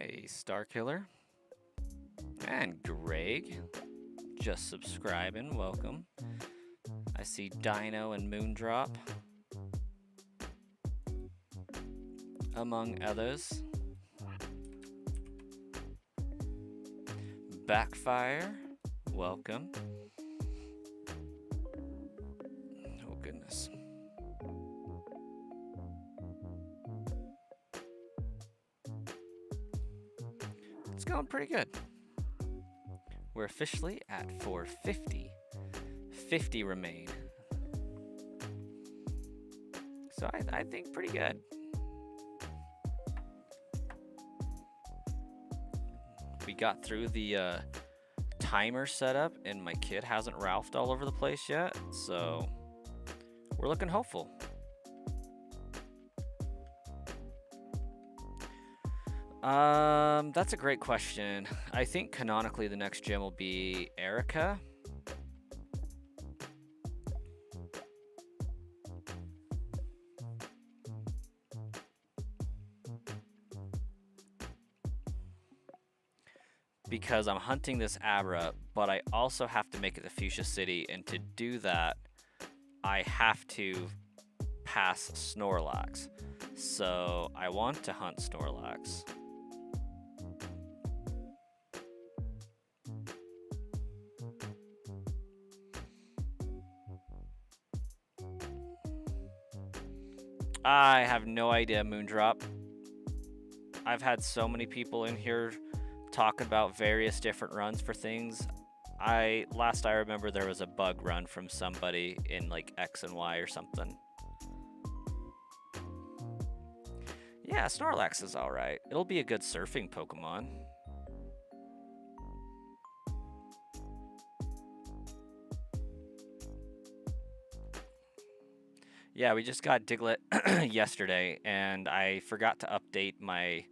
Hey, Starkiller. And Greg. Just subscribing. Welcome. I see Dino and Moondrop. Among others. Backfire. Welcome. Oh, goodness. It's going pretty good. We're officially at 450. 50 remain. So I think pretty good. We got through the timer setup, and my kid hasn't Ralphed all over the place yet, so we're looking hopeful. That's a great question. I think canonically the next gym will be Erica. Because I'm hunting this Abra, but I also have to make it the Fuchsia City, and to do that, I have to pass Snorlax. So I want to hunt Snorlax. I have no idea, Moondrop. I've had so many people in here talk about various different runs for things. Last I remember there was a bug run from somebody in like X and Y or something. Yeah, Snorlax is alright. It'll be a good surfing Pokemon. Yeah, we just got Diglett yesterday, and I forgot to update my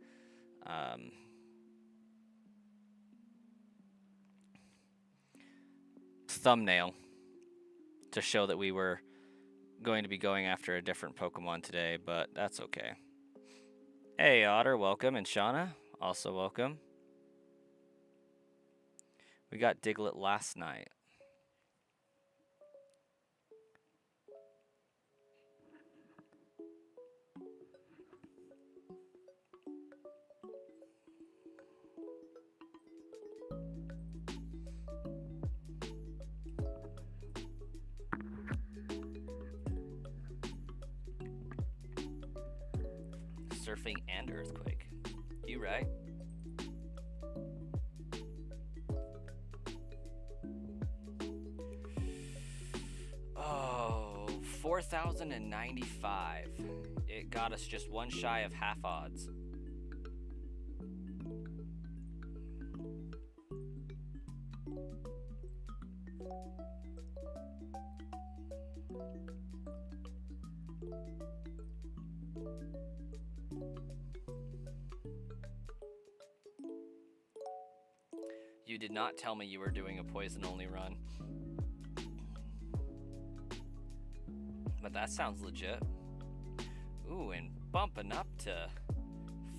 thumbnail to show that we were going to be going after a different Pokemon today, but that's okay. Hey, Otter, welcome, and Shauna, also welcome. We got Diglett last night. Surfing and Earthquake. You right? Oh, 4,095. It got us just one shy of half odds. You did not tell me you were doing a poison-only run. But that sounds legit. Ooh, and bumping up to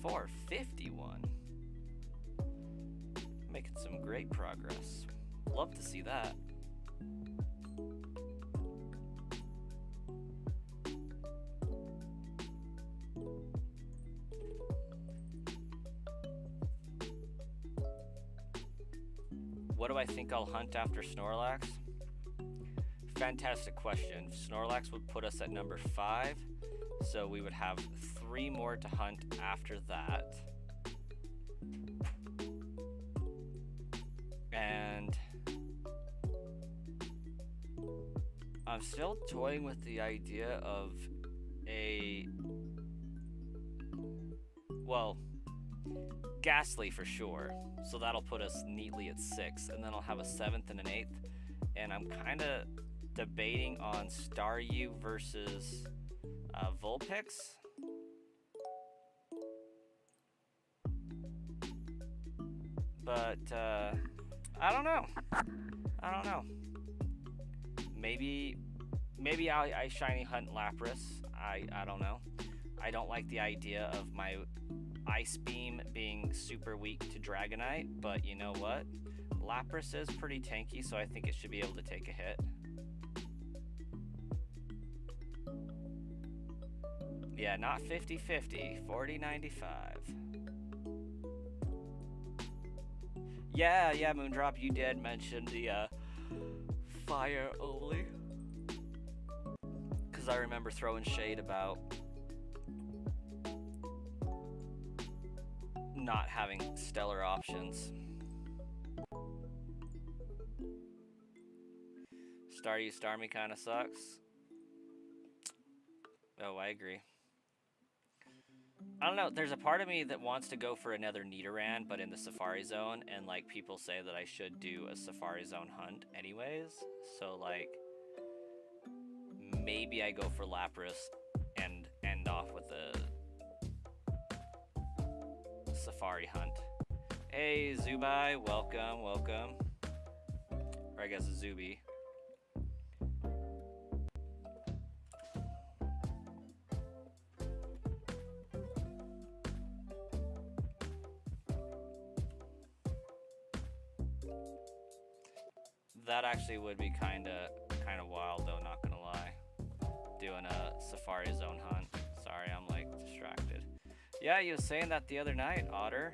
451. Making some great progress. Love to see that. What do I think I'll hunt after Snorlax? Fantastic question. Snorlax would put us at number 5, so we would have 3 more to hunt after that. And I'm still toying with the idea of Ghastly for sure. So that'll put us neatly at 6, and then I'll have a 7th and an 8th. And I'm kind of debating on Staryu versus Vulpix. But I don't know. Maybe I shiny hunt Lapras. I don't know. I don't like the idea of my Ice Beam being super weak to Dragonite, but you know what? Lapras is pretty tanky, so I think it should be able to take a hit. Yeah, not 50-50, 40-95. Yeah, Moondrop, you did mention the fire only. Because I remember throwing shade about not having stellar options. Star You Star Me kind of sucks. Oh, I agree. I don't know, there's a part of me that wants to go for another Nidoran, but in the Safari Zone, and like people say that I should do a Safari Zone hunt anyways, so like maybe I go for Lapras and end off with a Safari hunt. Hey Zubai, welcome. Or I guess Zuby. That actually would be kind of wild though, not gonna lie. Doing a Safari Zone hunt. Sorry, I'm like distracted. Yeah, you were saying that the other night, Otter.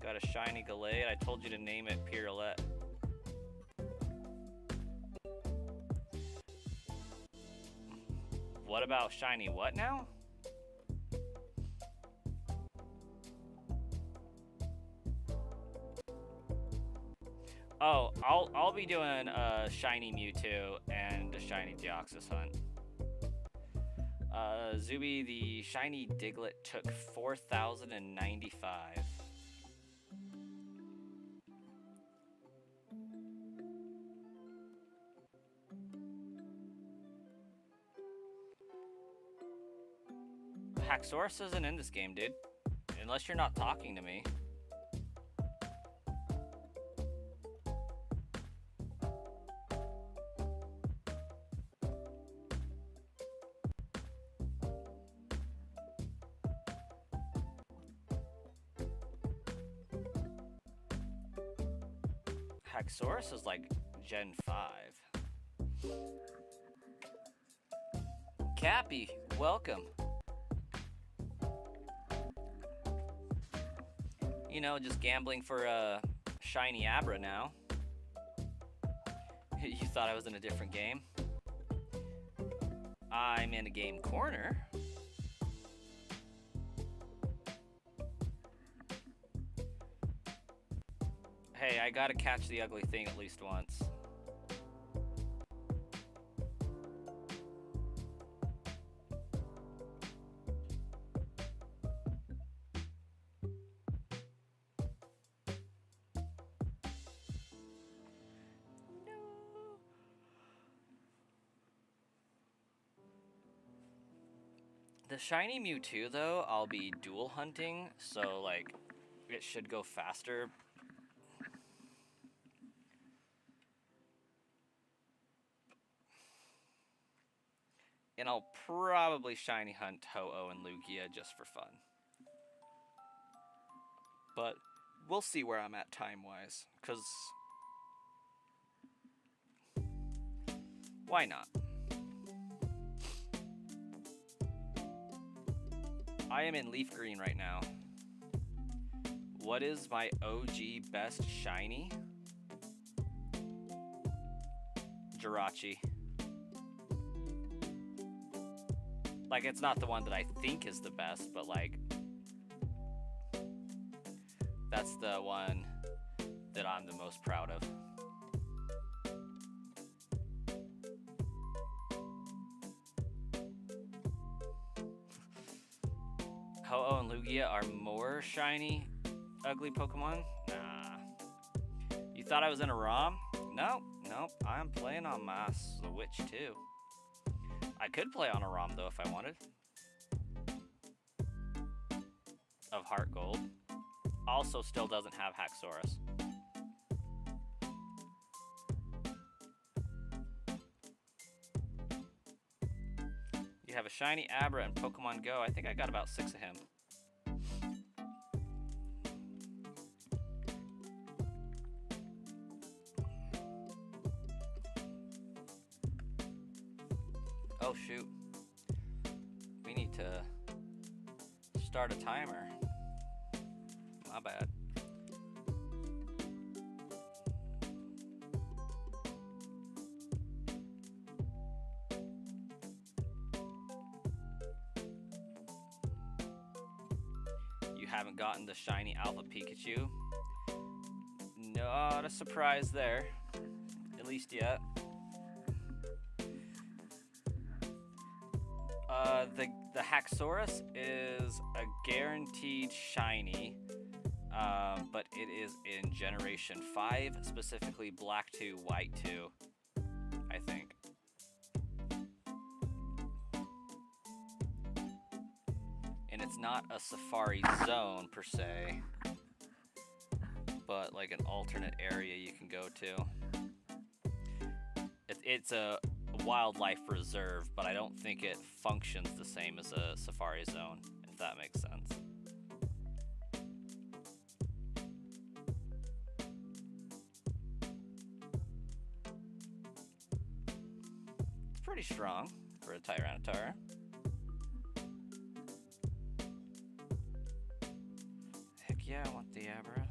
Got a shiny Gallade. I told you to name it Purelette. What about shiny what now? Oh, I'll be doing a shiny Mewtwo and a shiny Deoxys hunt. Zuby, the shiny Diglett took 4,095. Haxorus isn't in this game, dude. Unless you're not talking to me. Haxorus is like Gen 5. Cappy, welcome. You know, just gambling for a shiny Abra now. You thought I was in a different game? I'm in a game corner. Hey, I gotta catch the ugly thing at least once. The shiny Mewtwo, though, I'll be dual hunting, so, like, it should go faster. And I'll probably shiny hunt Ho-Oh and Lugia just for fun. But we'll see where I'm at time-wise, because why not? I am in leaf green right now. What is my OG best shiny? Jirachi. Like, it's not the one that I think is the best, but like, that's the one that I'm the most proud of. Ho-Oh and Lugia are more shiny, ugly Pokemon? Nah. You thought I was in a ROM? Nope. I'm playing on my Switch too. I could play on a ROM though if I wanted. Of Heart Gold. Also still doesn't have Haxorus. You have a shiny Abra in Pokemon Go. I think I got about 6 of him. Oh shoot. We need to start a timer. My bad. You haven't gotten the shiny Alpha Pikachu? Not a surprise there. At least yet. The Haxorus is a guaranteed shiny, but it is in Generation 5, specifically Black 2, White 2, I think. And it's not a Safari Zone, per se, but like an alternate area you can go to. It's a wildlife reserve, but I don't think it functions the same as a Safari Zone, if that makes sense. It's pretty strong for a Tyranitar. Heck yeah, I want the Abra.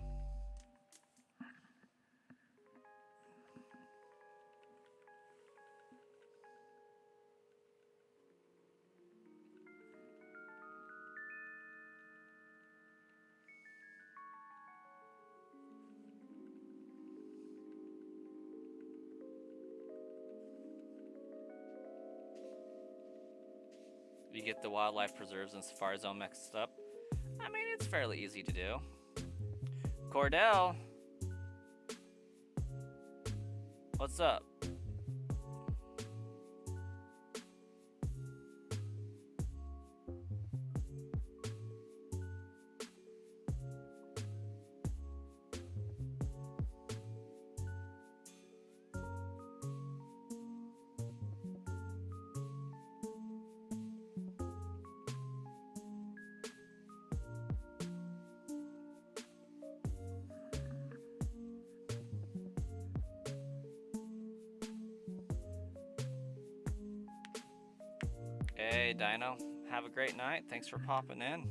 You get the wildlife preserves and Safari Zone mixed up. I mean, it's fairly easy to do. Cordell, what's up? Hey, Dino. Have a great night. Thanks for popping in.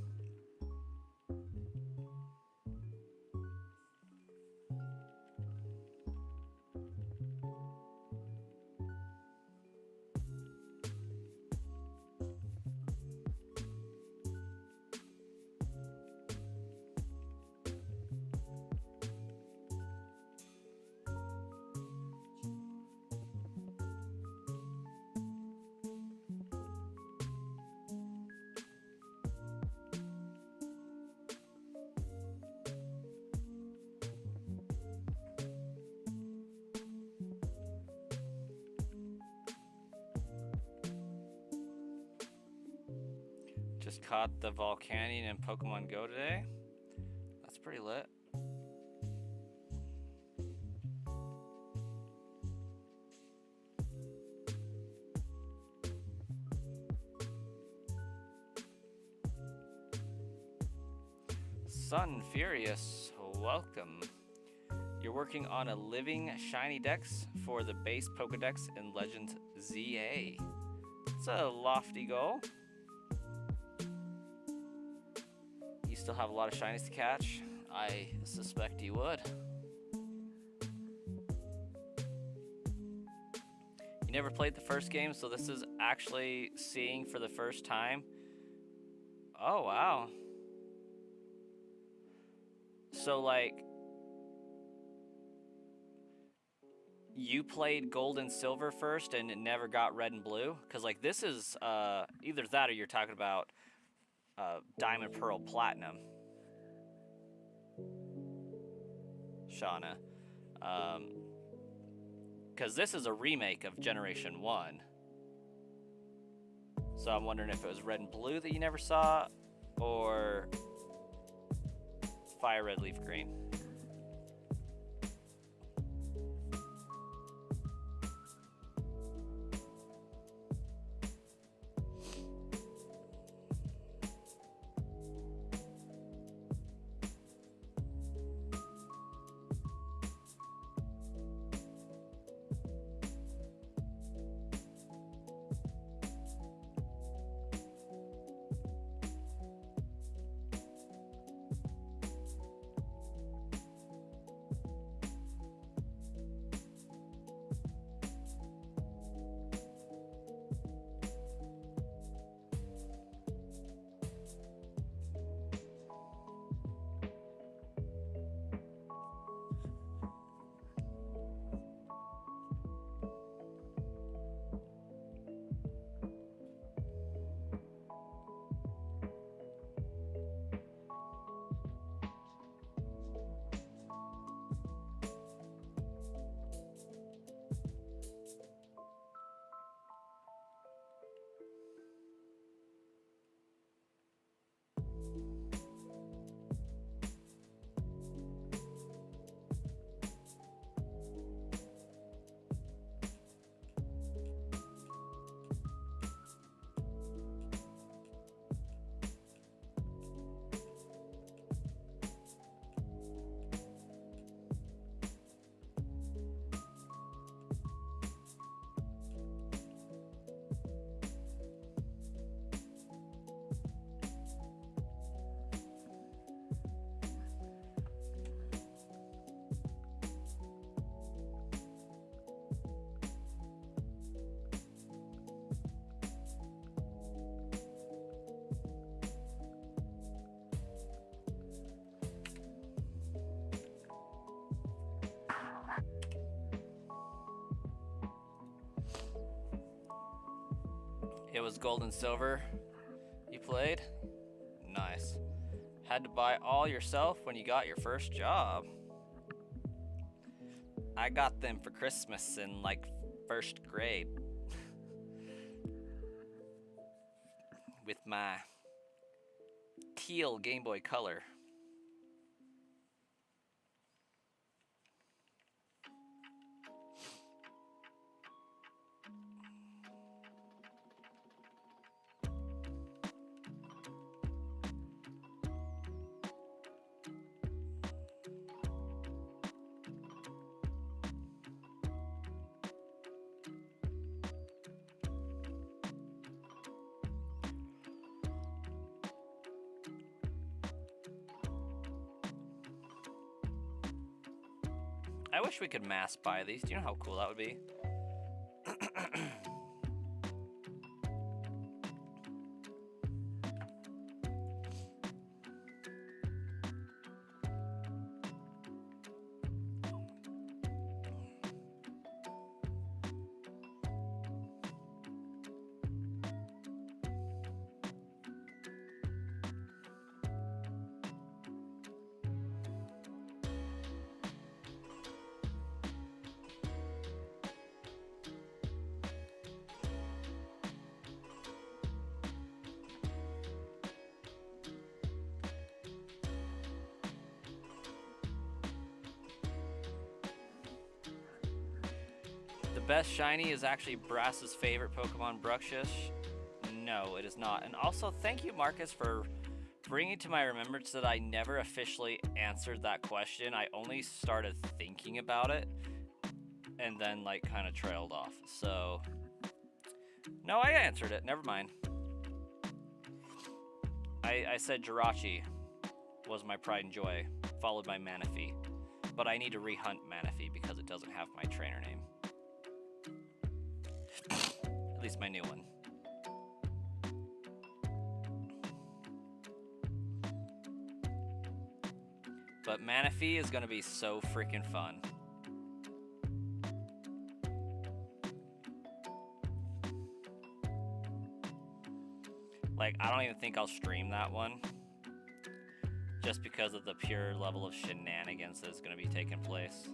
Just caught the Volcanion in Pokemon Go today. That's pretty lit. Sun Furious, welcome. You're working on a living shiny dex for the base Pokedex in Legends ZA. It's a lofty goal. You still have a lot of shinies to catch? I suspect you would. You never played the first game, so this is actually seeing for the first time. Oh, wow. So, like, you played Gold and Silver first and never got Red and Blue? Because, like, this is either that or you're talking about Diamond, Pearl, Platinum. Shauna. Because this is a remake of Generation 1. So I'm wondering if it was Red and Blue that you never saw, or Fire Red, Leaf Green. It was gold and silver you played? Nice. Had to buy all yourself when you got your first job. I got them for Christmas in like first grade. With my teal Game Boy Color. I wish we could mass buy these. Do you know how cool that would be? The best shiny is actually Brass's favorite Pokemon, Bruxish. No, it is not. And also, thank you, Marcus, for bringing to my remembrance that I never officially answered that question. I only started thinking about it and then, like, kind of trailed off. So, no, I answered it. Never mind. I said Jirachi was my pride and joy, followed by Manaphy. But I need to rehunt Manaphy because it doesn't have my trainer name. At least my new one. But Manaphy is gonna be so freaking fun. Like, I don't even think I'll stream that one. Just because of the pure level of shenanigans that's gonna be taking place.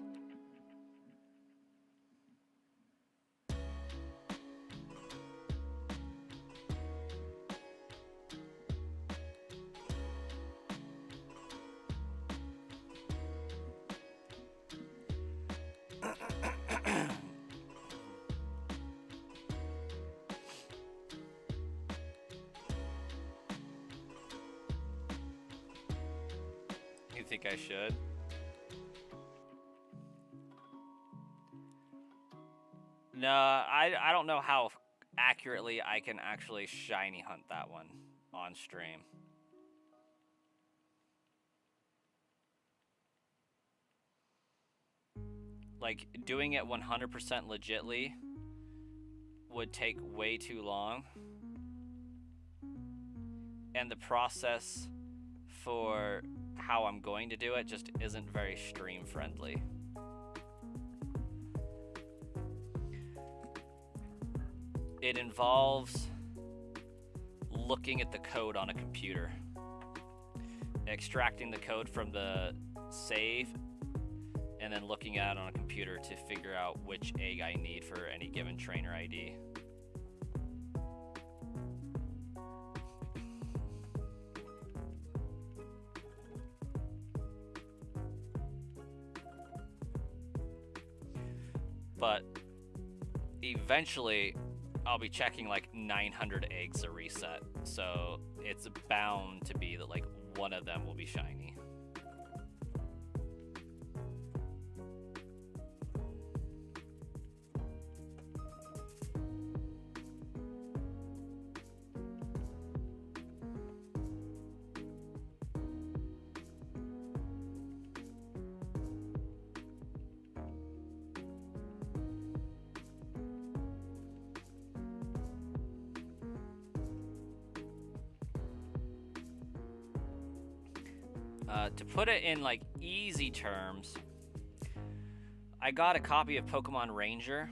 Think I should. No, I don't know how accurately I can actually shiny hunt that one on stream. Like, doing it 100% legitly would take way too long. And the process for how I'm going to do it just isn't very stream friendly. It involves looking at the code on a computer, extracting the code from the save, and then looking at it on a computer to figure out which egg I need for any given trainer ID. But eventually, I'll be checking like 900 eggs a reset. So it's bound to be that like one of them will be shiny. To put it in like easy terms, I got a copy of Pokemon Ranger,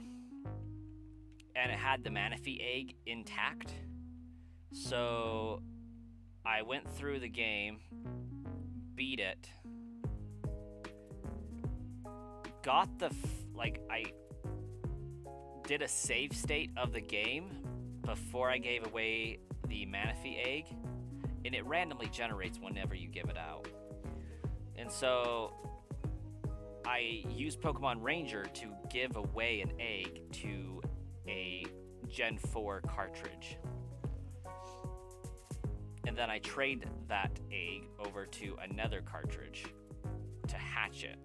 and it had the Manaphy egg intact. So I went through the game, beat it, got I did a save state of the game before I gave away the Manaphy egg, and it randomly generates whenever you give it out. And so I used Pokemon Ranger to give away an egg to a Gen 4 cartridge. And then I trade that egg over to another cartridge to hatch it.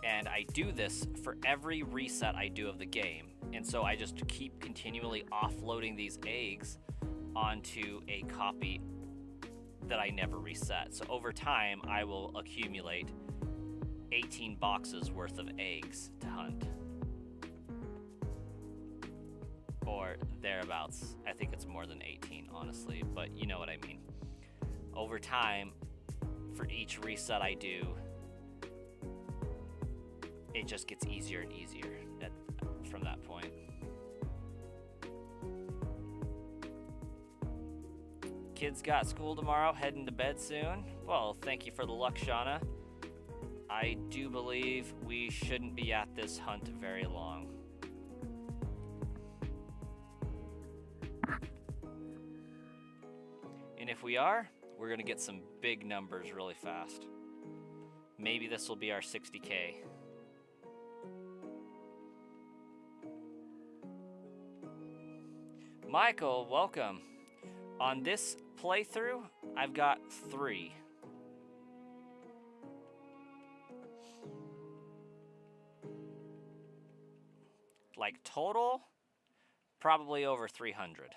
And I do this for every reset I do of the game. And so I just keep continually offloading these eggs onto a copy that I never reset. So over time, I will accumulate 18 boxes worth of eggs to hunt. Or thereabouts. I think it's more than 18, honestly, but you know what I mean. Over time, for each reset I do, it just gets easier and easier from that point. Kids got school tomorrow, heading to bed soon. Well, thank you for the luck, Shauna. I do believe we shouldn't be at this hunt very long. And if we are, we're going to get some big numbers really fast. Maybe this will be our 60K. Michael, welcome. On this playthrough, I've got 3. Like total, probably over 300.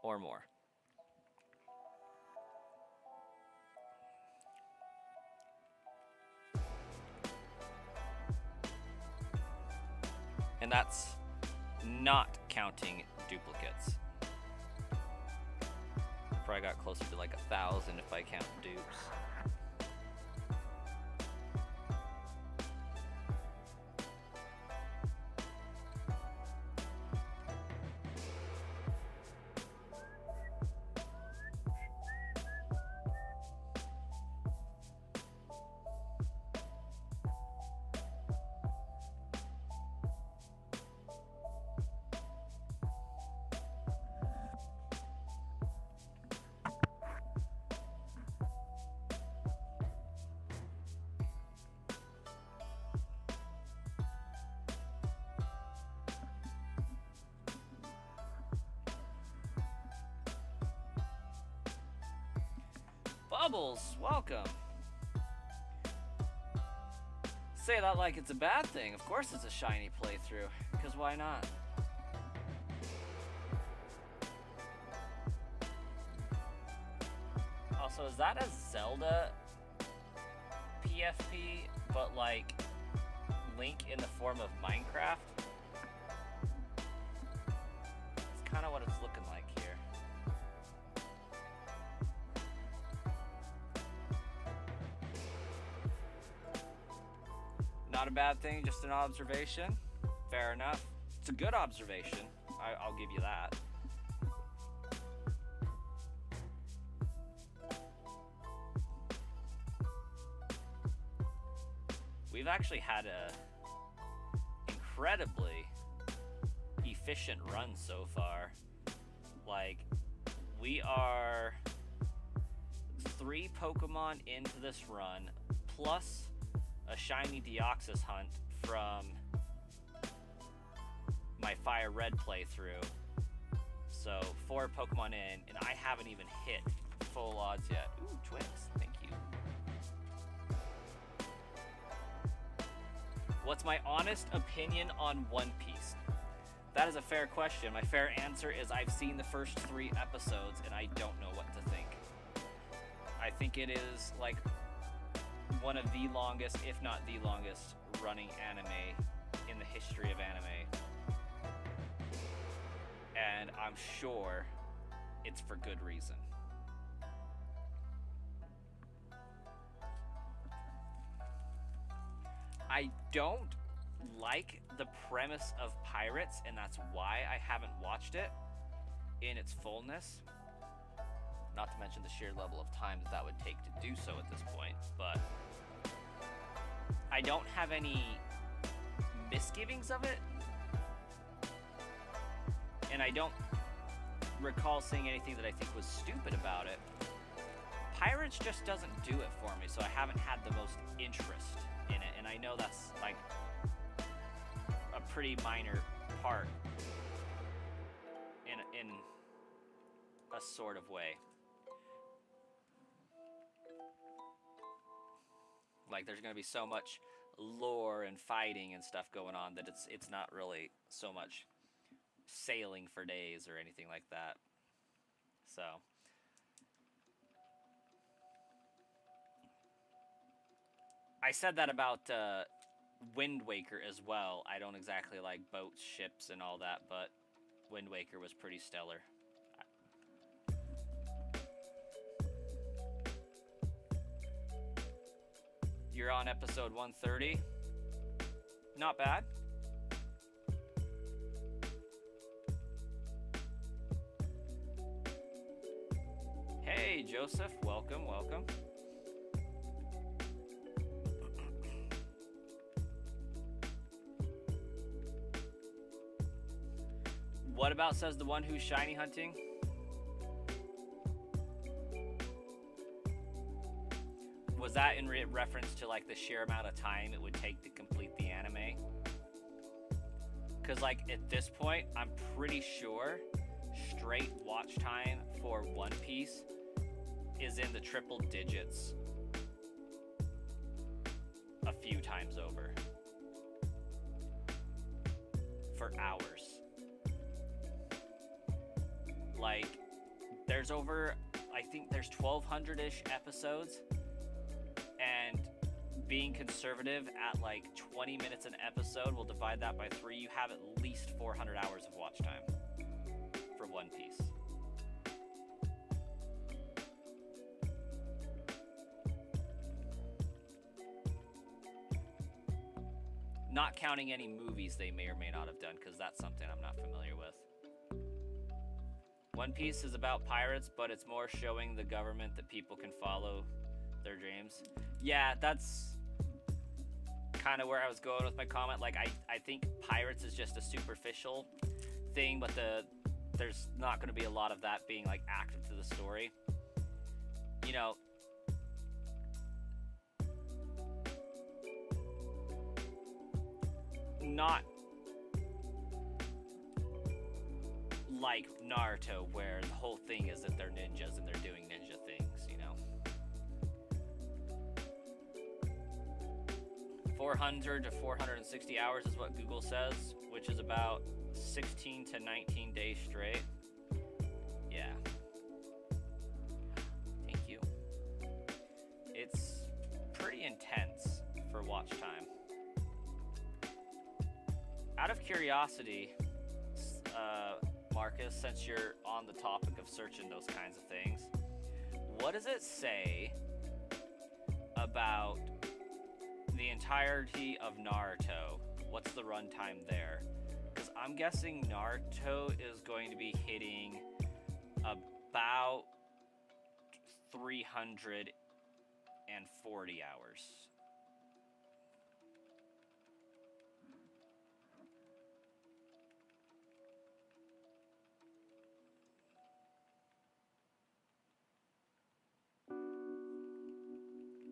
Or more. And that's not counting duplicates. Probably got closer to like 1,000 if I count dupes. Bubbles, welcome. Say that like it's a bad thing. Of course it's a shiny playthrough, because why not? Also, is that a Zelda PFP, but like Link in the form of Minecraft? It's kind of what it's looking like here. Not a bad thing, just an observation. Fair enough. It's a good observation. I'll give you that. We've actually had a incredibly efficient run so far. Like, we are 3 Pokemon into this run, plus a shiny Deoxys hunt from my Fire Red playthrough. So 4 Pokemon in, and I haven't even hit full odds yet. Ooh, Twix, thank you. What's my honest opinion on One Piece? That is a fair question. My fair answer is I've seen the first 3 episodes and I don't know what to think. I think it is like one of the longest, if not the longest, running anime in the history of anime. And I'm sure it's for good reason. I don't like the premise of pirates, and that's why I haven't watched it in its fullness. Not to mention the sheer level of time that would take to do so at this point, but I don't have any misgivings of it, and I don't recall seeing anything that I think was stupid about it. Pirates just doesn't do it for me, so I haven't had the most interest in it, and I know that's like a pretty minor part in a sort of way. Like, there's going to be so much lore and fighting and stuff going on that it's not really so much sailing for days or anything like that. So I said that about Wind Waker as well. I don't exactly like boats, ships, and all that, but Wind Waker was pretty stellar. You're on episode 130. Not bad. Hey, Joseph. Welcome, welcome. What about says the one who's shiny hunting? Was that in reference to like the sheer amount of time it would take to complete the anime? Because like at this point, I'm pretty sure straight watch time for One Piece is in the triple digits a few times over for hours. Like there's over, I think there's 1,200-ish episodes, and being conservative at like 20 minutes an episode, we'll divide that by 3, you have at least 400 hours of watch time for One Piece. Not counting any movies they may or may not have done, because that's something I'm not familiar with. One Piece is about pirates, but it's more showing the government that people can follow their dreams. Yeah, that's kind of where I was going with my comment. Like, I think pirates is just a superficial thing, but there's not going to be a lot of that being like active to the story. You know, not like Naruto, where the whole thing is that they're ninjas and they're doing ninja things, you know. 400 to 460 hours is what Google says, which is about 16 to 19 days straight. Yeah. Thank you. It's pretty intense for watch time. Out of curiosity, Marcus, since you're on the topic of searching those kinds of things, what does it say about the entirety of Naruto? What's the runtime there? Because I'm guessing Naruto is going to be hitting about 340 hours.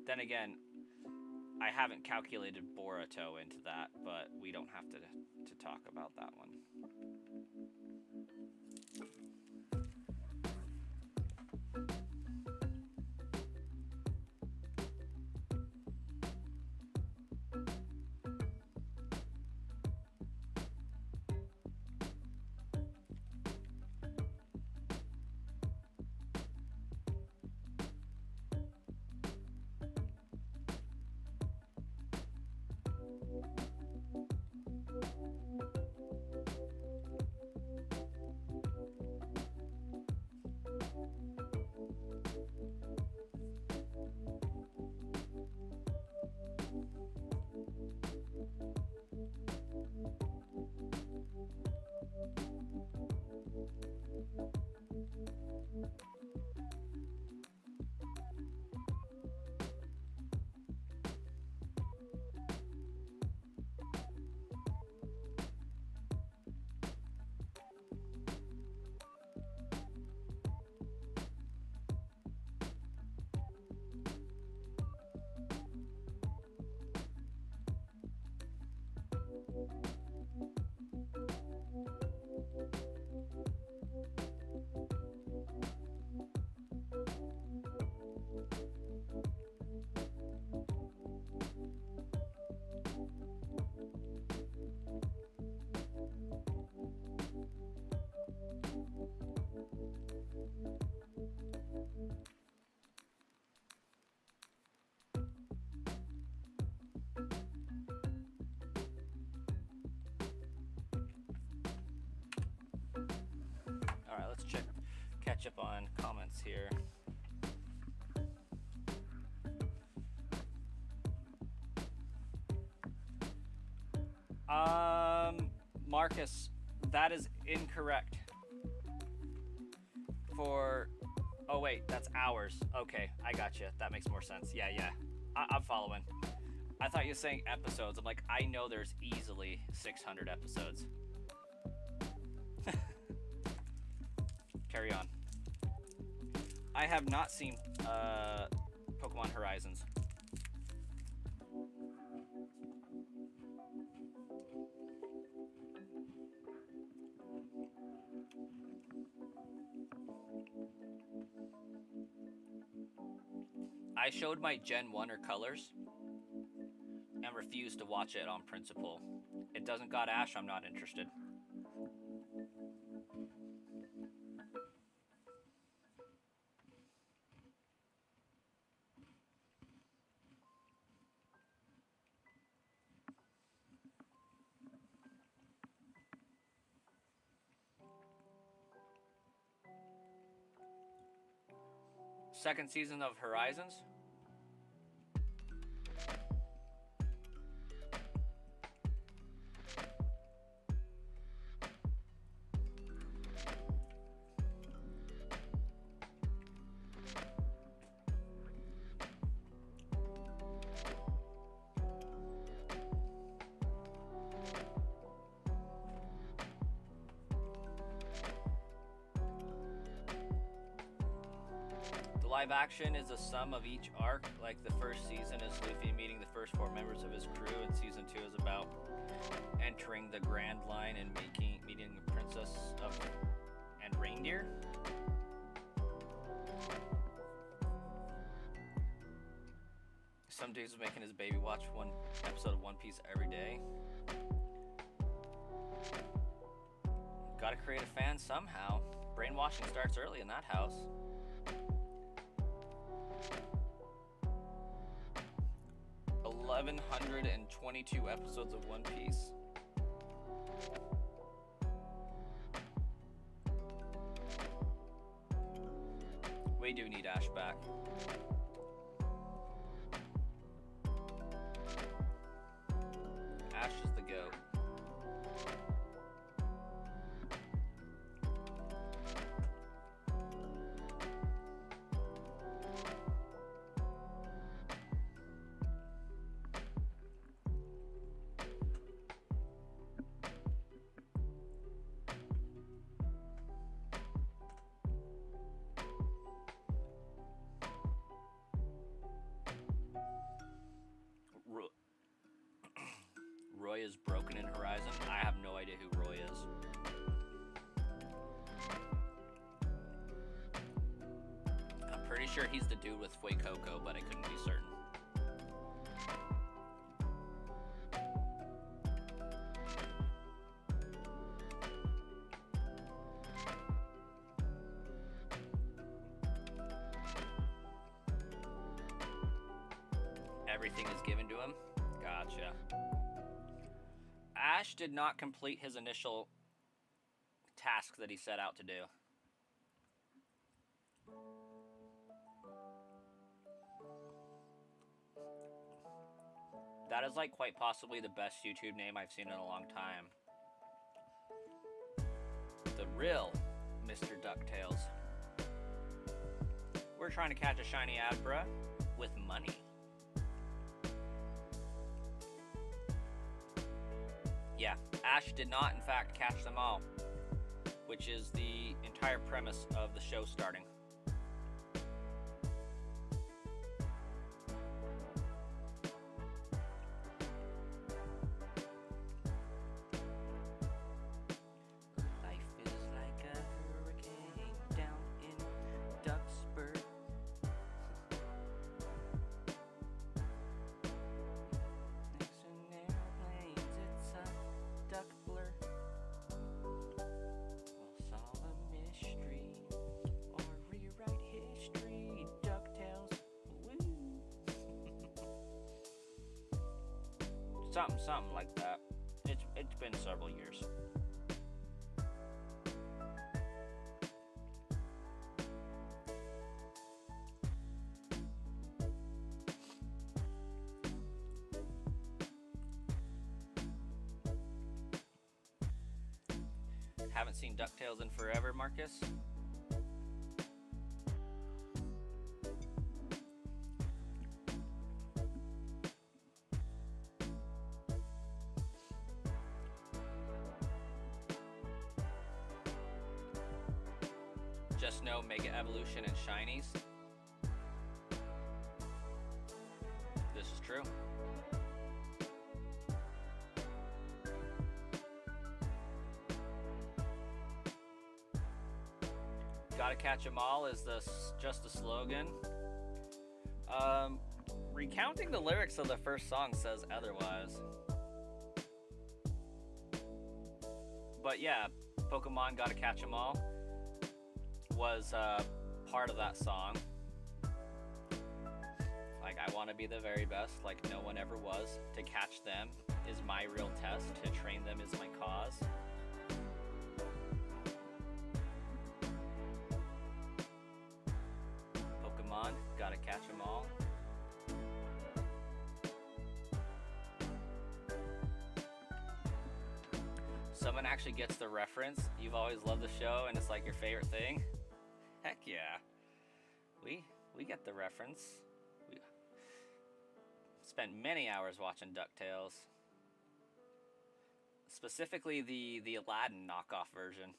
Then again, I haven't calculated Boruto into that, but we don't have to talk about that one. Let's catch up on comments here. Marcus, that is incorrect. Oh wait, that's hours. Okay, I got you. That makes more sense. Yeah. I'm following. I thought you were saying episodes. I'm like, I know there's easily 600 episodes. Carry on. I have not seen Pokemon Horizons. I showed my Gen 1er colors and refused to watch it on principle. It doesn't got Ash, I'm not interested. Second season of Horizons. Live action is a sum of each arc. Like the first season is Luffy meeting the first 4 members of his crew, and season 2 is about entering the Grand Line and meeting the Princess and Reindeer. Some dude's making his baby watch one episode of One Piece every day. Gotta create a fan somehow. Brainwashing starts early in that house. $1,122 episodes of One Piece. We do need Ash back. Ash is the GOAT. Roy is broken in Horizon. I have no idea who Roy is. I'm pretty sure he's the dude with Fuecoco, but I couldn't be certain. Everything is given to him? Gotcha. Ash did not complete his initial task that he set out to do. That is like quite possibly the best YouTube name I've seen in a long time. The real Mr. DuckTales. We're trying to catch a shiny Abra with money. Yeah, Ash did not, in fact, catch them all, which is the entire premise of the show starting. Life is like a hurricane down in Duxburg. Next in airplanes, it's a duck blur. We'll solve a mystery or rewrite history. DuckTales. Woo! Something like that. It's been several years. Haven't seen DuckTales in forever, Marcus. Just know Mega Evolution and Shinies. This is true. Gotta catch 'em all is just a slogan. Recounting the lyrics of the first song says otherwise. But yeah, Pokemon Gotta Catch 'Em All was part of that song. Like, I want to be the very best, like no one ever was. To catch them is my real test. To train them is my cause. Pokemon, gotta catch 'em all. Someone actually gets the reference. You've always loved the show and it's like your favorite thing. Heck yeah. We get the reference. We spent many hours watching DuckTales. Specifically the Aladdin knockoff version.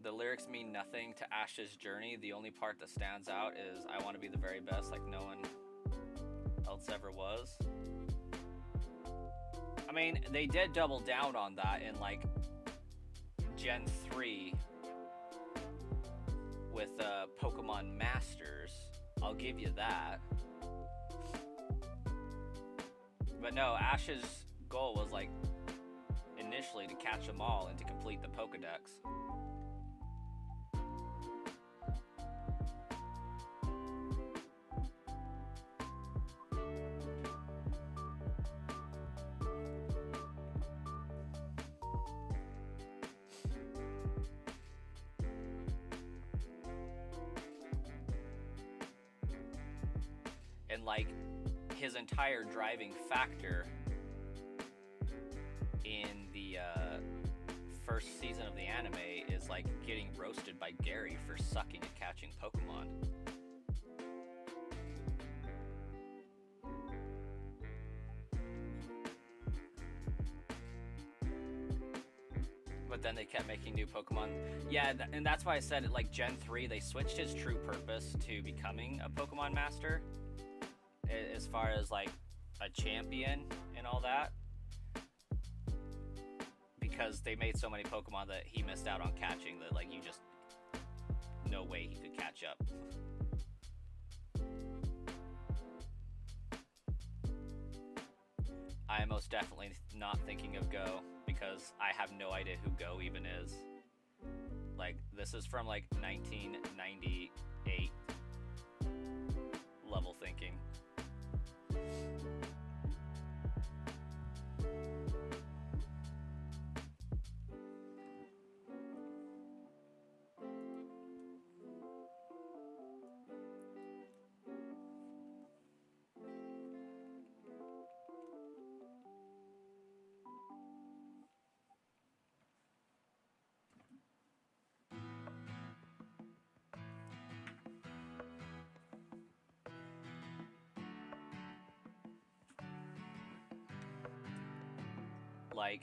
The lyrics mean nothing to Ash's journey. The only part that stands out is I want to be the very best like no one else ever was. I mean, they did double down on that in like Gen 3 with Pokemon Masters. I'll give you that. But no, Ash's goal was like initially to catch them all and to complete the Pokedex. And like his entire driving factor in the first season of the anime is like getting roasted by Gary for sucking at catching Pokemon. But then they kept making new Pokemon. Yeah, and that's why I said it, like Gen 3, they switched his true purpose to becoming a Pokemon Master. As far as like a champion and all that. Because they made so many Pokemon that he missed out on catching that like you just, no way he could catch up. I am most definitely not thinking of Go because I have no idea who Go even is. Like, this is from like 1998 level thinking. Like,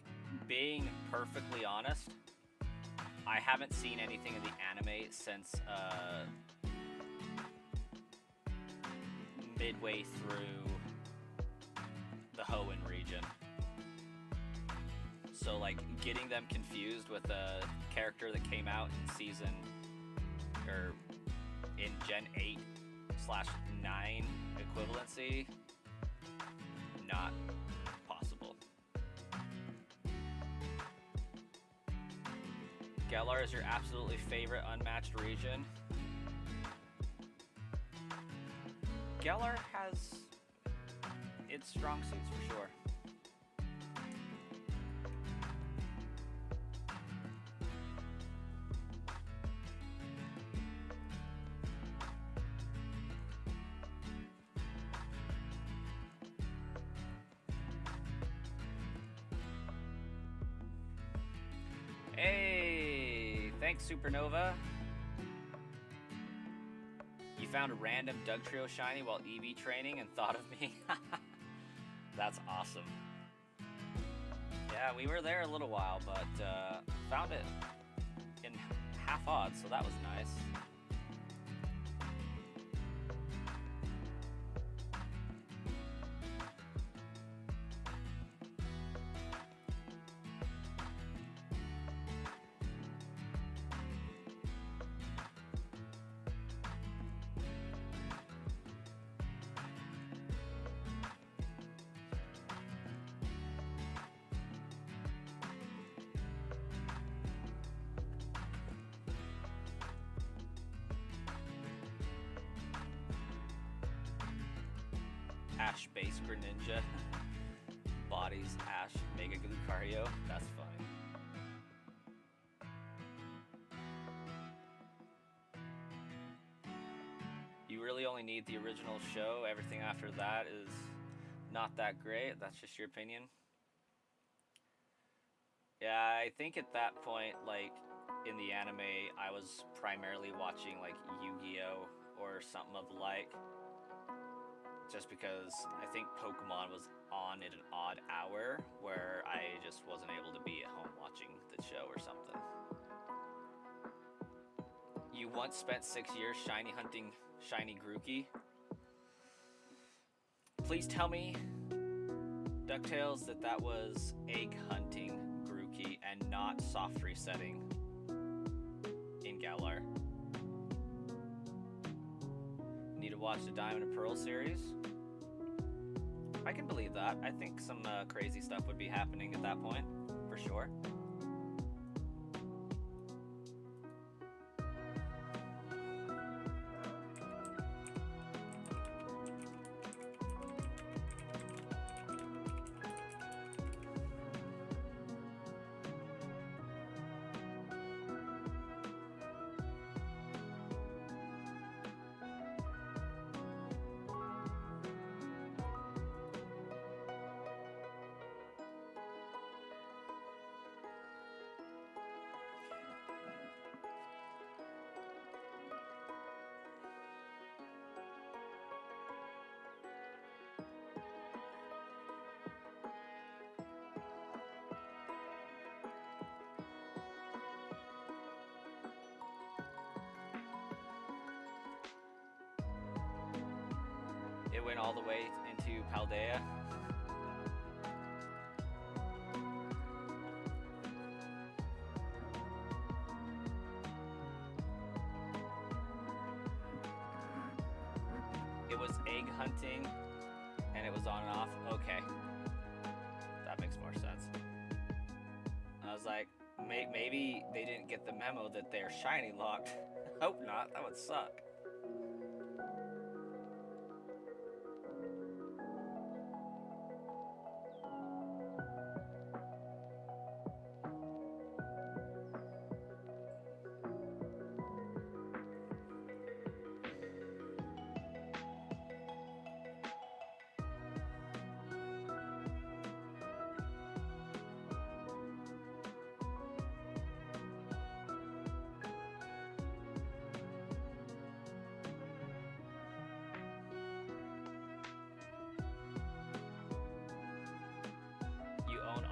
being perfectly honest, I haven't seen anything in the anime since midway through the Hoenn region. So like getting them confused with a character that came out in season, or in Gen 8/9 equivalency, not possible. Galar is your absolutely favorite unmatched region. Galar has its strong suits for sure. Hey, thanks Supernova. You found a random Dugtrio shiny while EV training and thought of me? That's awesome. Yeah, we were there a little while, but found it in half odds, so that was nice. Ash base Greninja. Bodies Ash Mega Lucario. That's funny. You really only need the original show. Everything after that is not that great. That's just your opinion. Yeah, I think at that point, like, in the anime, I was primarily watching, like, Yu-Gi-Oh! Or something of the like. Just because I think Pokemon was on at an odd hour where I just wasn't able to be at home watching the show or something. You once spent 6 years shiny hunting shiny Grookey. Please tell me, DuckTales, that was egg hunting Grookey and not soft resetting in Galar. Need to watch the Diamond and Pearl series? I can believe that. I think some crazy stuff would be happening at that point, for sure. It went all the way into Paldea. It was egg hunting, and it was on and off. Okay, that makes more sense. I was like, maybe they didn't get the memo that they're shiny locked. Hope not, that would suck.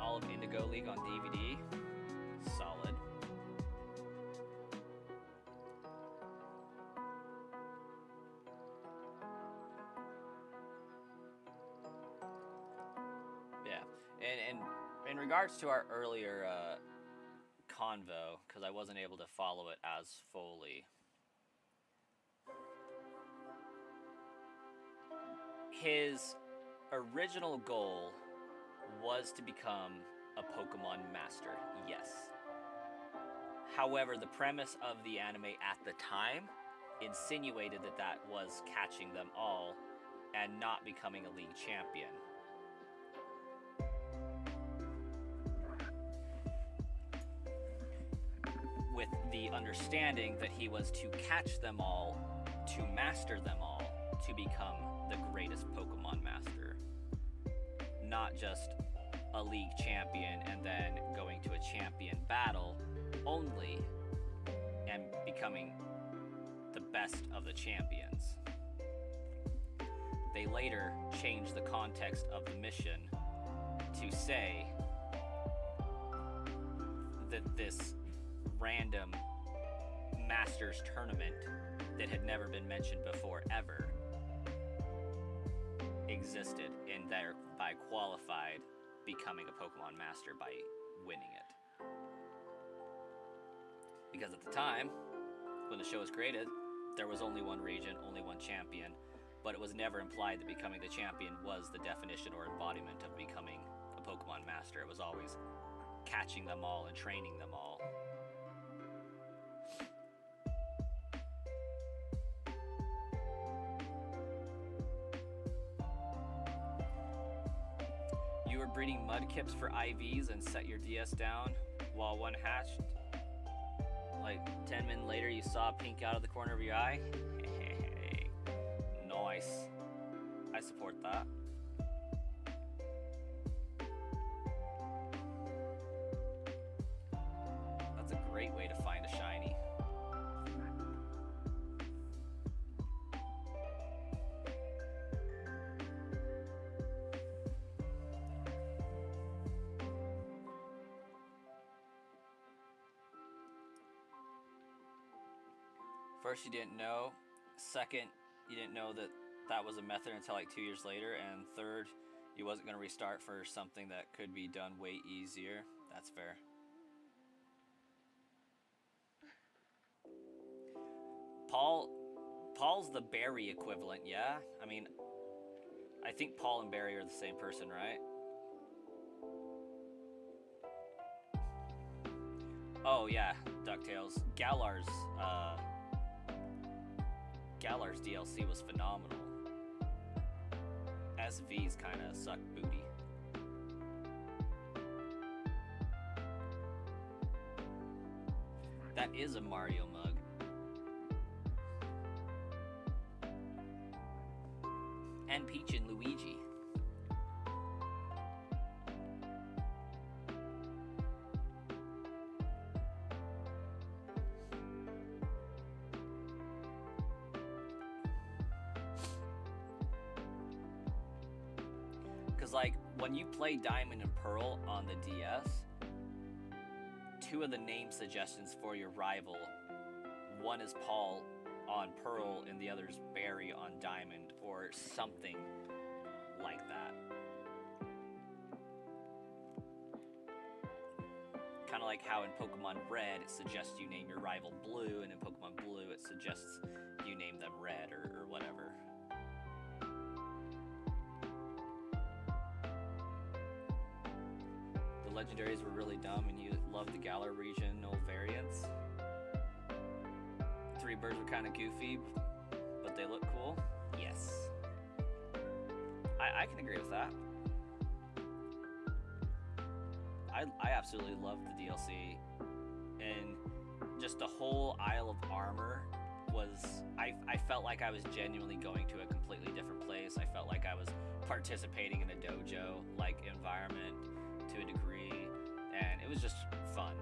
All of Indigo League on DVD. Solid. Yeah, and in regards to our earlier convo, because I wasn't able to follow it as fully, his original goal was to become a Pokemon master, yes. However, the premise of the anime at the time insinuated that was catching them all and not becoming a league champion. With the understanding that he was to catch them all, to master them all, to become the greatest Pokemon master. Not just a league champion and then going to a champion battle only and becoming the best of the champions. They later changed the context of the mission to say that this random Masters tournament that had never been mentioned before ever existed, and thereby qualified becoming a Pokemon Master by winning it. Because at the time, when the show was created, there was only one region, only one champion, but it was never implied that becoming the champion was the definition or embodiment of becoming a Pokemon Master. It was always catching them all and training them all. You were breeding Mudkips for IVs and set your DS down while one hatched. Like 10 minutes later, you saw pink out of the corner of your eye. Hey, nice. I support that. That's a great way to find a shiny. First, you didn't know. Second, you didn't know that that was a method until like 2 years later. And third, you wasn't going to restart for something that could be done way easier. That's fair. Paul's the Barry equivalent, yeah? I mean, I think Paul and Barry are the same person, right? Oh yeah, DuckTales. Galar's DLC was phenomenal. SV's kind of suck booty. That is a Mario mug. And Peach and Luigi. Because, like, when you play Diamond and Pearl on the DS, two of the name suggestions for your rival, one is Paul on Pearl and the other's Barry on Diamond, or something like that. Kind of like how in Pokemon Red it suggests you name your rival Blue, and in Pokemon Blue it suggests you name them Red or whatever. The legendaries were really dumb and you loved the Galar regional variants. Three birds were kind of goofy, but they look cool. Yes. I can agree with that. I absolutely loved the DLC. And just the whole Isle of Armor was... I felt like I was genuinely going to a completely different place. I felt like I was participating in a dojo-like environment to a degree. And it was just fun.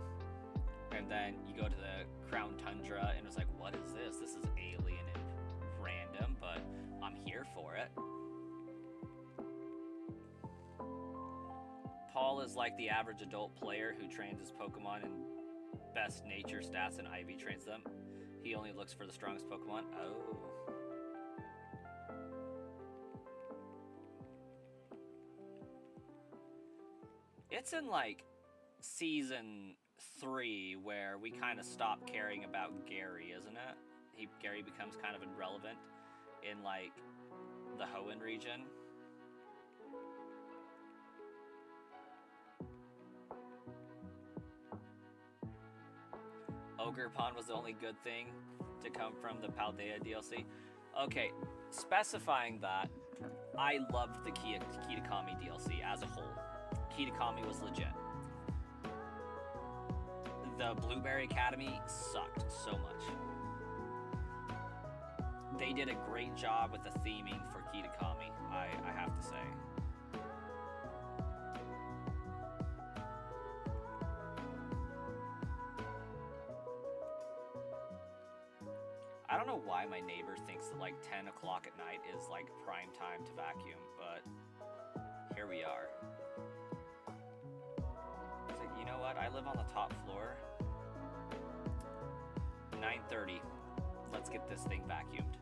And then you go to the Crown Tundra and it's like, what is this? This is alien and random, but I'm here for it. Paul is like the average adult player who trains his Pokemon in best nature stats and IV trains them. He only looks for the strongest Pokemon. Oh. It's in like season 3 where we kind of stop caring about Gary, isn't it? Gary becomes kind of irrelevant in like the Hoenn region. Ogre Pond was the only good thing to come from the Paldea DLC. Okay, specifying that, I loved the Kitakami DLC as a whole. Kitakami was legit. The Blueberry Academy sucked so much. They did a great job with the theming for Kitakami, I have to say. know why my neighbor thinks that like 10 o'clock at night is like prime time to vacuum, but here we are. It's like, you know what? I live on the top floor. 9:30. Let's get this thing vacuumed.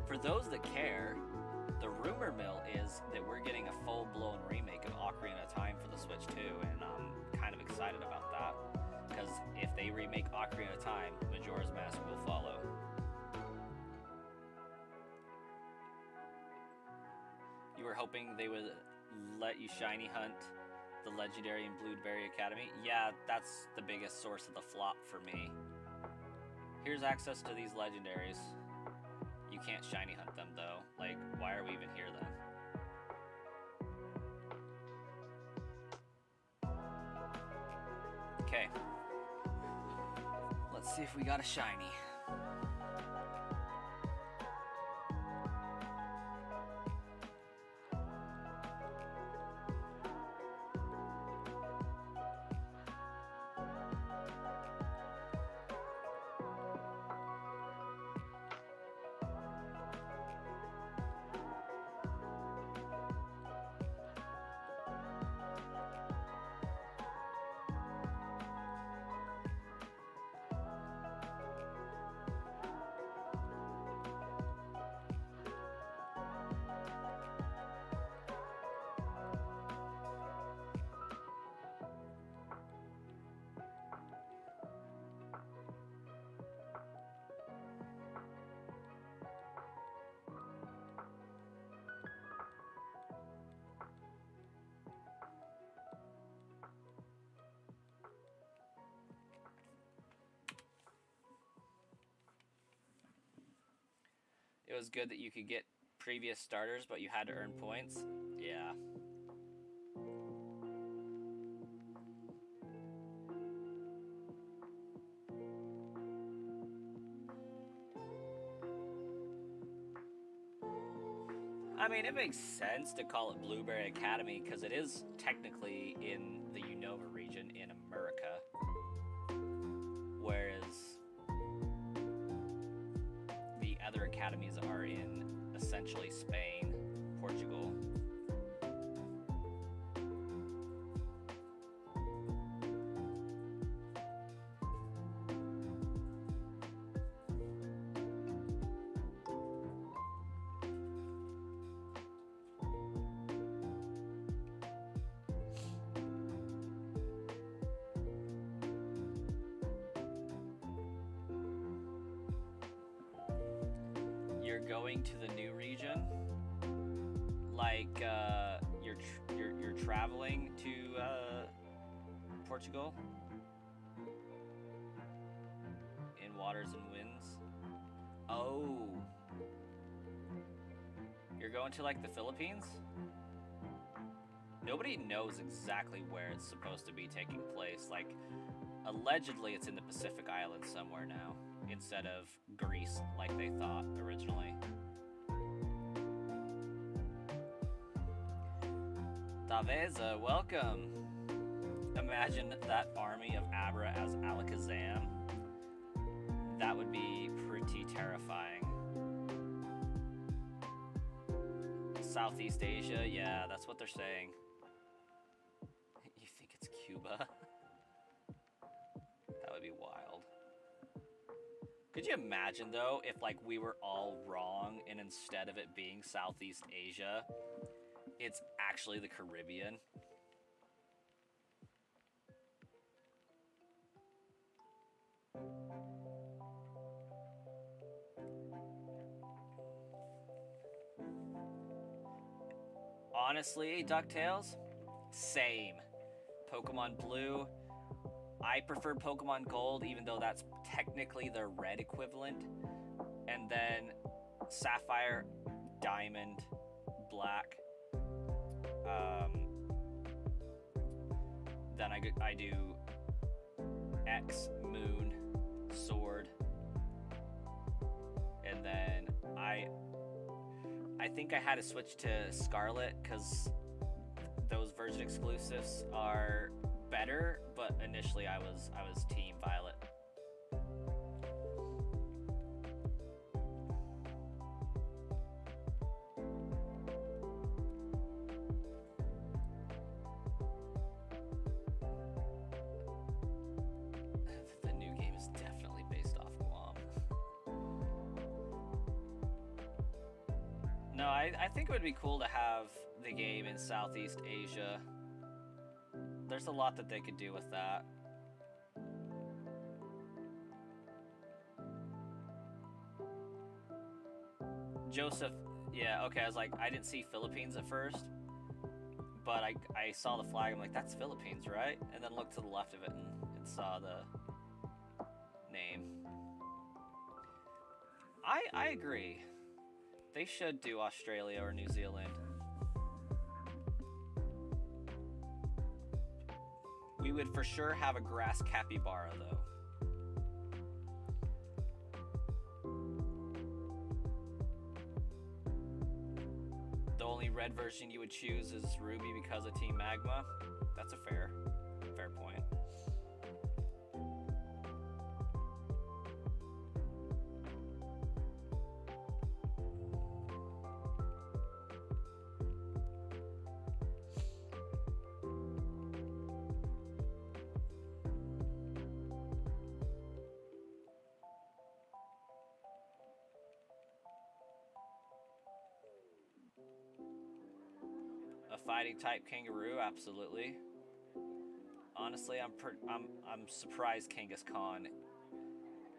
For those that care, the rumor mill is that we're getting a full-blown remake of Ocarina of Time for the Switch 2, and I'm kind of excited about that, because if they remake Ocarina of Time, Majora's Mask will follow. You were hoping they would let you shiny hunt the legendary in Blueberry Academy? Yeah, that's the biggest source of the flop for me. Here's access to these legendaries. You can't shiny hunt them though. Like, why are we even here then? Okay. Let's see if we got a shiny. It was good that you could get previous starters, but you had to earn points. Yeah. I mean, it makes sense to call it Blueberry Academy because it is technically in the Unova region in America. Whereas the other academies are in essentially Spain, Portugal. You're going to the new region, like you're traveling to Portugal in Waters and Winds. Oh, you're going to like the Philippines? Nobody knows exactly where it's supposed to be taking place. Like, allegedly it's in the Pacific Islands somewhere now, instead of Greece like they thought originally. Taveza, welcome. Imagine that army of Abra as Alakazam. That would be pretty terrifying. Southeast Asia, yeah, that's what they're saying. You think it's Cuba? That would be wild. Could you imagine, though, if, like, we were all wrong and instead of it being Southeast Asia, it's actually the Caribbean? Honestly, DuckTales, same. Pokemon Blue, I prefer Pokemon Gold, even though that's technically the red equivalent. And then Sapphire, Diamond, Black. Then I do X, Moon, Sword. And then I think I had to switch to Scarlet because those version exclusives are better, but initially I was Team Violet. The new game is definitely based off Guam. No, I think it would be cool to have the game in Southeast Asia. There's a lot that they could do with that. Joseph, yeah, okay, I was like, I didn't see Philippines at first, but I saw the flag, I'm like, that's Philippines, right? And then looked to the left of it and saw the name. I agree. They should do Australia or New Zealand. We would for sure have a grass capybara, though. The only red version you would choose is Ruby because of Team Magma. That's a fair point. A fighting type kangaroo, absolutely. Honestly, I'm surprised Kangaskhan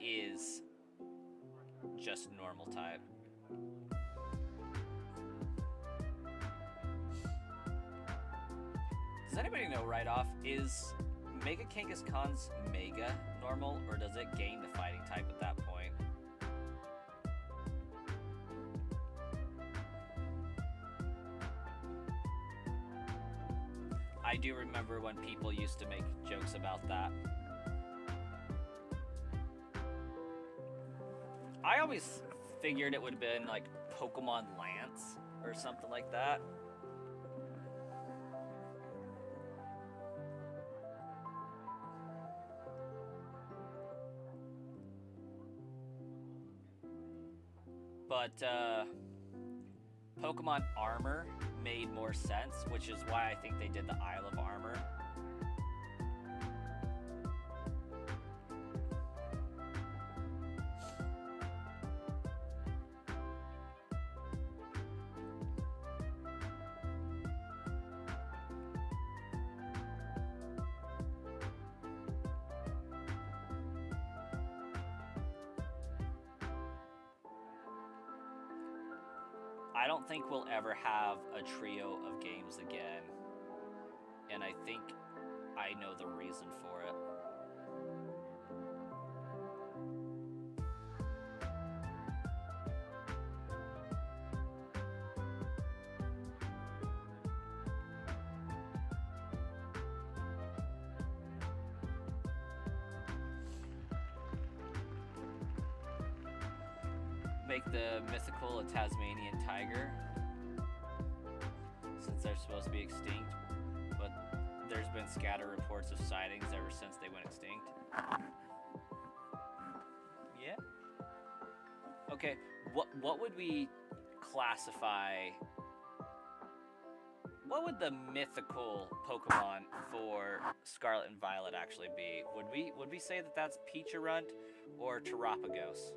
is just normal type. Does anybody know right off, is Mega Kangaskhan's Mega normal, or does it gain the fighting type at that point? I do remember when people used to make jokes about that. I always figured it would have been like Pokemon Lance or something like that. But Pokemon Armor made more sense, which is why I think they did the Isle of Armor. I don't think we'll ever have a trio of games again, and I think I know the reason for it. Make the mythical a Tasmanian tiger, since they're supposed to be extinct, but there's been scattered reports of sightings ever since they went extinct. Yeah. Okay, what would we classify? What would the mythical Pokemon for Scarlet and Violet actually be? Would we say that that's Peacharunt or Terapagos?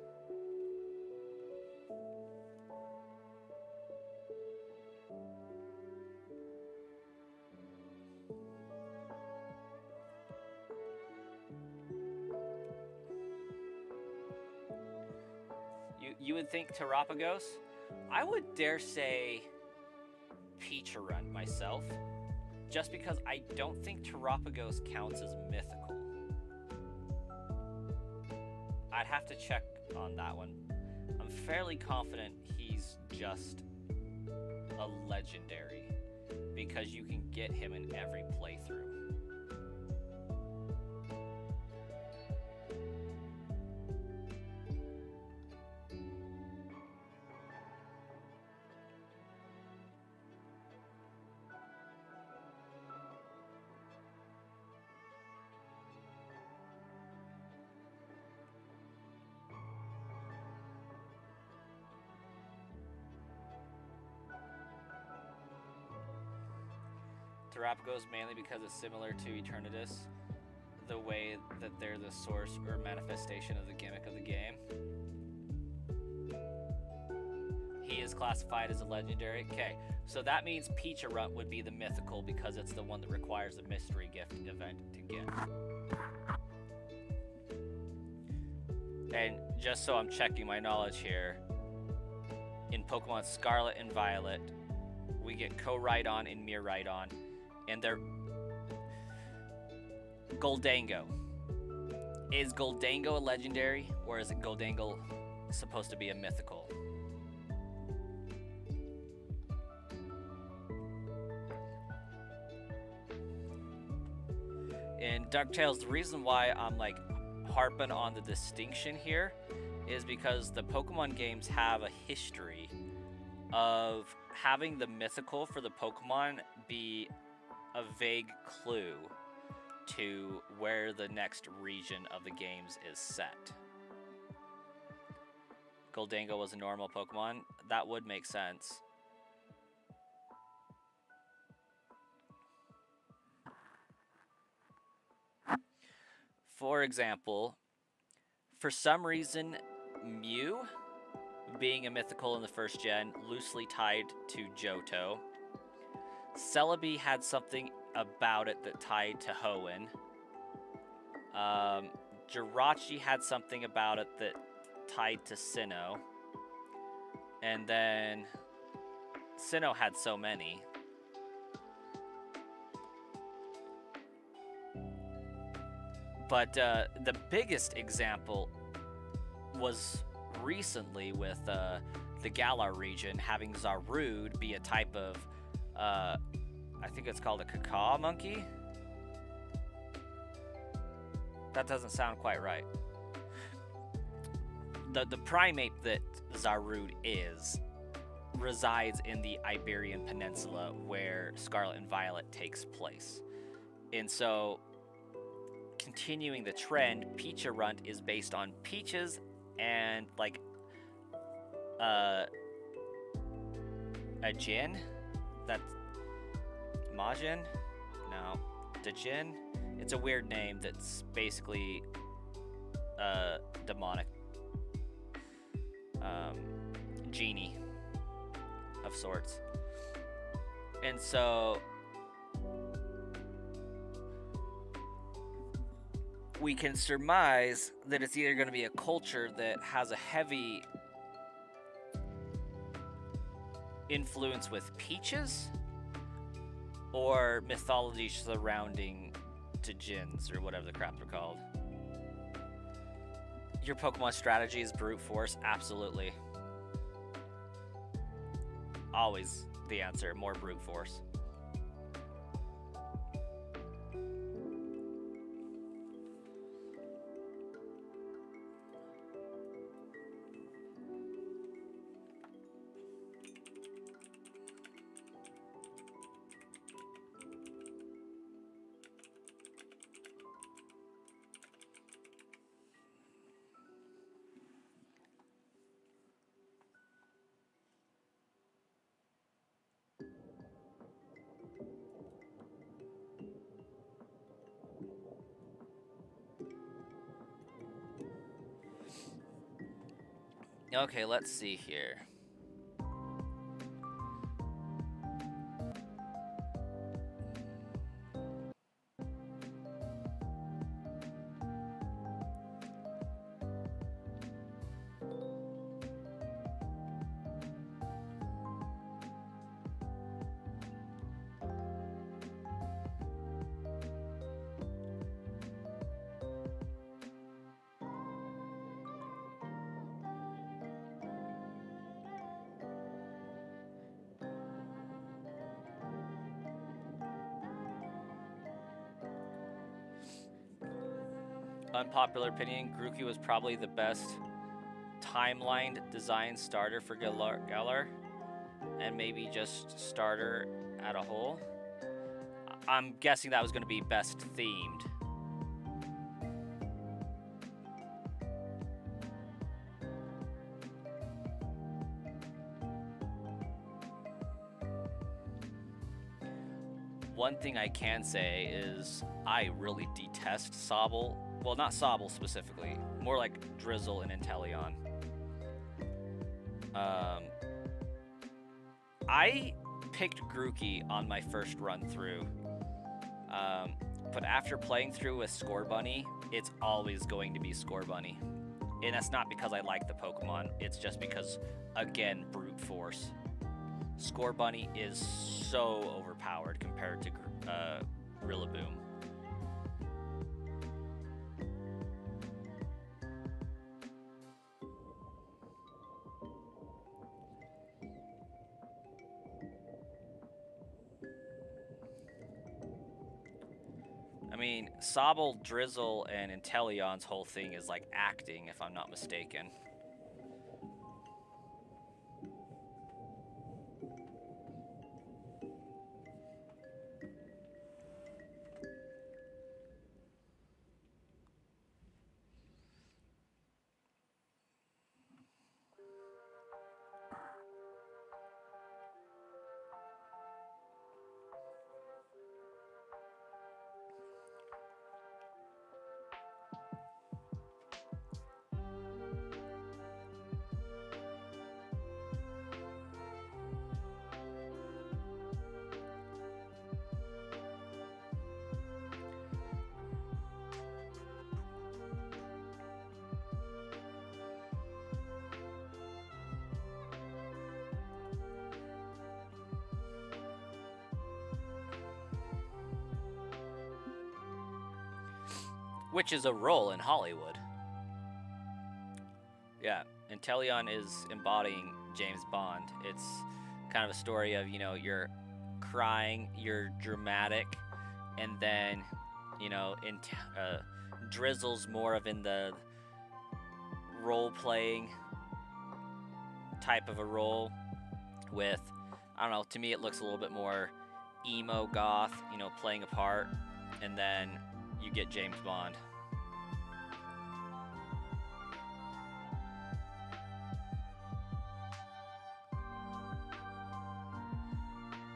You would think Terapagos? I would dare say Peacharunt myself, just because I don't think Terapagos counts as mythical. I'd have to check on that one. I'm fairly confident he's just a legendary, because you can get him in every playthrough. Terrapagos mainly because it's similar to Eternatus, the way that they're the source or manifestation of the gimmick of the game. He is classified as a legendary. Okay, so that means Peacharunt would be the mythical because it's the one that requires a mystery gift event to get. And just so I'm checking my knowledge here, in Pokemon Scarlet and Violet, we get Koraidon and Miraidon, and they're Goldango. Is Goldango a legendary, or is it Goldango supposed to be a mythical? In DuckTales, the reason why I'm like harping on the distinction here is because the Pokemon games have a history of having the mythical for the Pokemon be a vague clue to where the next region of the games is set. Goldango was a normal Pokemon. That would make sense. For example, for some reason, Mew, being a mythical in the first gen, loosely tied to Johto. Celebi had something about it that tied to Hoenn. Jirachi had something about it that tied to Sinnoh. And then Sinnoh had so many. But the biggest example was recently with the Galar region having Zarude be a type of, I think it's called a cacao monkey. That doesn't sound quite right. The primate that Zarude is resides in the Iberian Peninsula where Scarlet and Violet takes place. And so, continuing the trend, Peacharunt is based on peaches and like a gin. That's Majin? No. Djinn? It's a weird name that's basically demonic genie of sorts. And so we can surmise that it's either going to be a culture that has a heavy influence with peaches or mythology surrounding Djinns or whatever the crap they're called. Your Pokemon strategy is brute force? Absolutely. Always the answer, more brute force. Okay, let's see here. Unpopular opinion, Grookey was probably the best timelined design starter for Galar, and maybe just starter at a whole. I'm guessing that was going to be best themed. one thing I can say is I really detest Sobble. Well, not Sobble specifically, more like Drizzle and Inteleon. Um, I picked Grookey on my first run through, but after playing through with Score Bunny, it's always going to be Score Bunny. And that's not because I like the Pokemon, it's just because, again, brute force. Score Bunny is so overpowered compared to Rillaboom. I mean, Sobble, Drizzle, and Inteleon's whole thing is like acting, if I'm not mistaken. Which is a role in Hollywood. Yeah, Inteleon is embodying James Bond. It's kind of a story of, you're crying, you're dramatic, and then, Drizzle's more of in the role-playing type of a role with, I don't know, to me it looks a little bit more emo goth, playing a part, and then you get James Bond.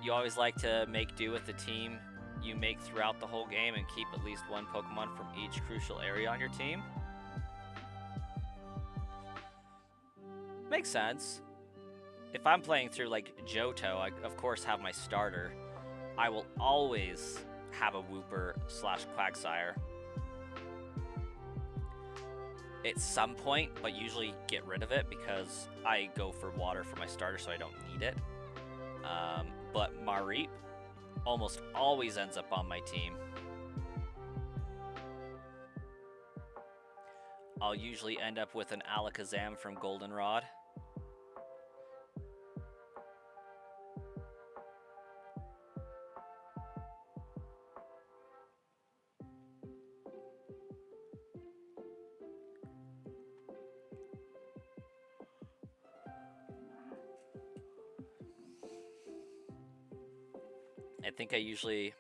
You always like to make do with the team you make throughout the whole game and keep at least one Pokemon from each crucial area on your team. Makes sense. If I'm playing through like Johto, I of course have my starter. I will always have a Wooper / Quagsire at some point, but usually get rid of it because I go for water for my starter, so I don't need it. But Mareep almost always ends up on my team. I'll usually end up with an Alakazam from Goldenrod. I think I usually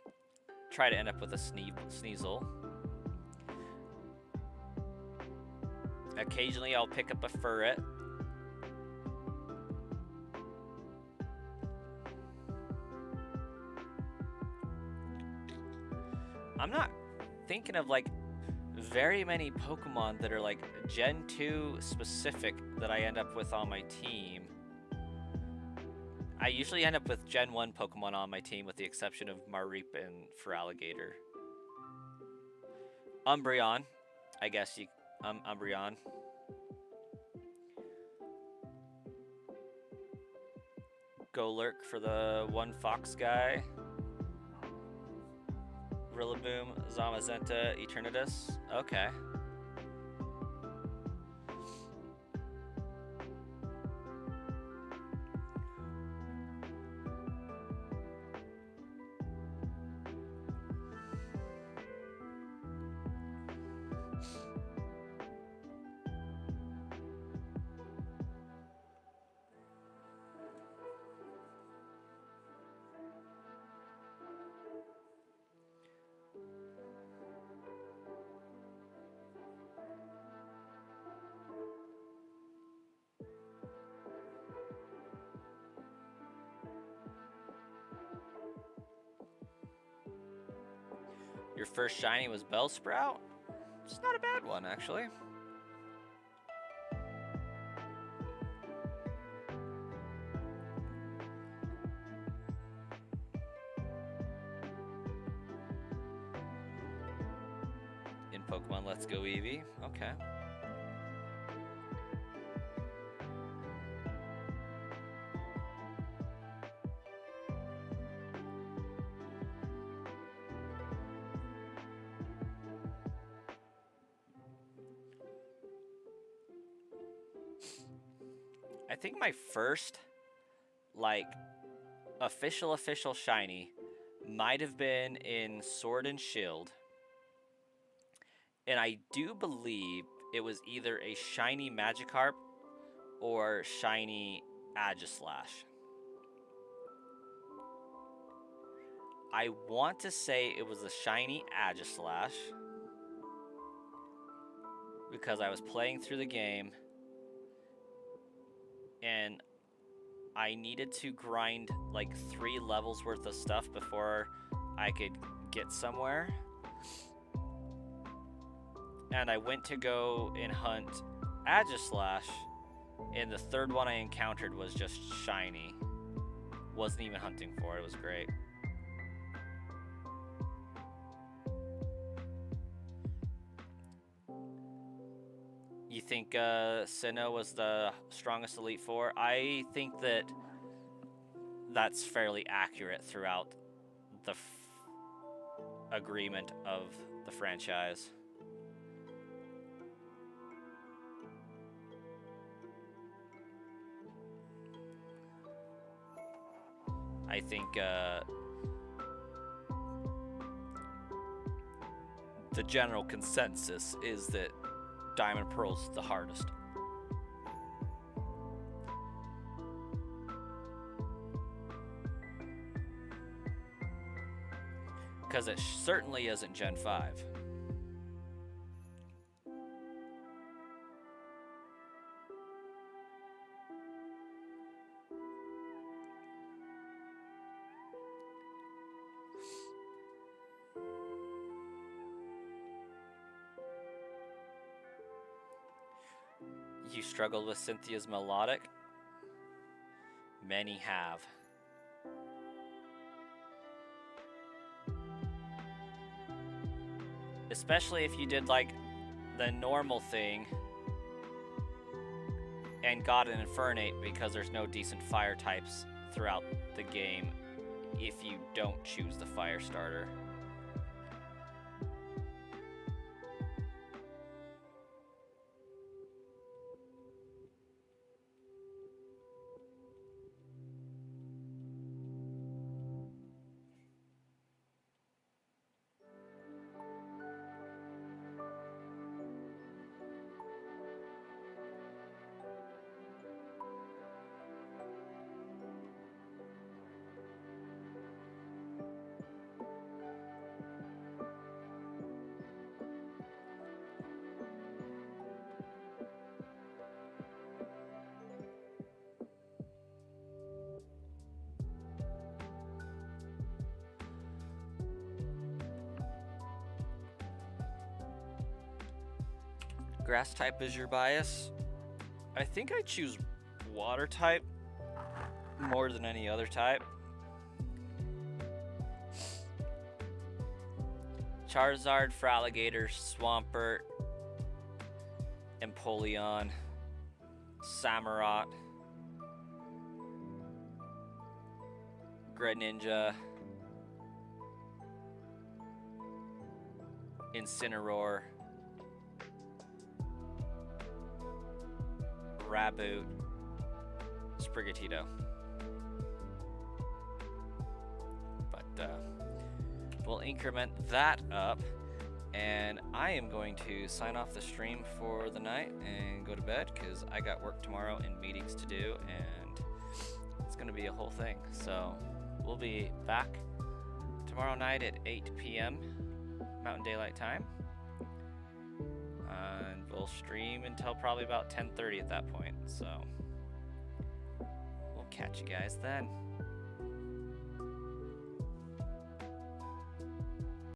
try to end up with a Sneasel. Occasionally I'll pick up a Furret. I'm not thinking of like very many Pokemon that are like Gen 2 specific that I end up with on my team. I usually end up with Gen 1 Pokemon on my team with the exception of Mareep and Feraligatr. Umbreon, I guess you... Umbreon. Golurk for the one fox guy. Rillaboom, Zamazenta, Eternatus. Okay. first shiny was Bellsprout. It's not a bad one, actually. In Pokemon Let's Go Eevee. Okay. I think my first, like, official shiny might have been in Sword and Shield. And I do believe it was either a shiny Magikarp or shiny Aegislash. I want to say it was a shiny Aegislash because I was playing through the game and I needed to grind like 3 levels worth of stuff before I could get somewhere. And I went to go and hunt Aegislash, and the third one I encountered was just shiny. Wasn't even hunting for it. It was great. You think Sinnoh was the strongest Elite Four? I think that that's fairly accurate throughout the agreement of the franchise. I think the general consensus is that Diamond Pearl's the hardest. Because it certainly isn't Gen 5. You struggled with Cynthia's melodic? Many have. Especially if you did like the normal thing and got an Infernape because there's no decent fire types throughout the game if you don't choose the fire starter. Grass type is your bias? I think I choose water type more than any other type. Charizard, Fraligator, Swampert, Empoleon, Samurott, Greninja, Incineroar, Raboot, Sprigatito. But we'll increment that up, and I am going to sign off the stream for the night and go to bed because I got work tomorrow and meetings to do, and it's going to be a whole thing. So we'll be back tomorrow night at 8 p.m. Mountain Daylight Time. And we'll stream until probably about 10:30 at that point. So we'll catch you guys then.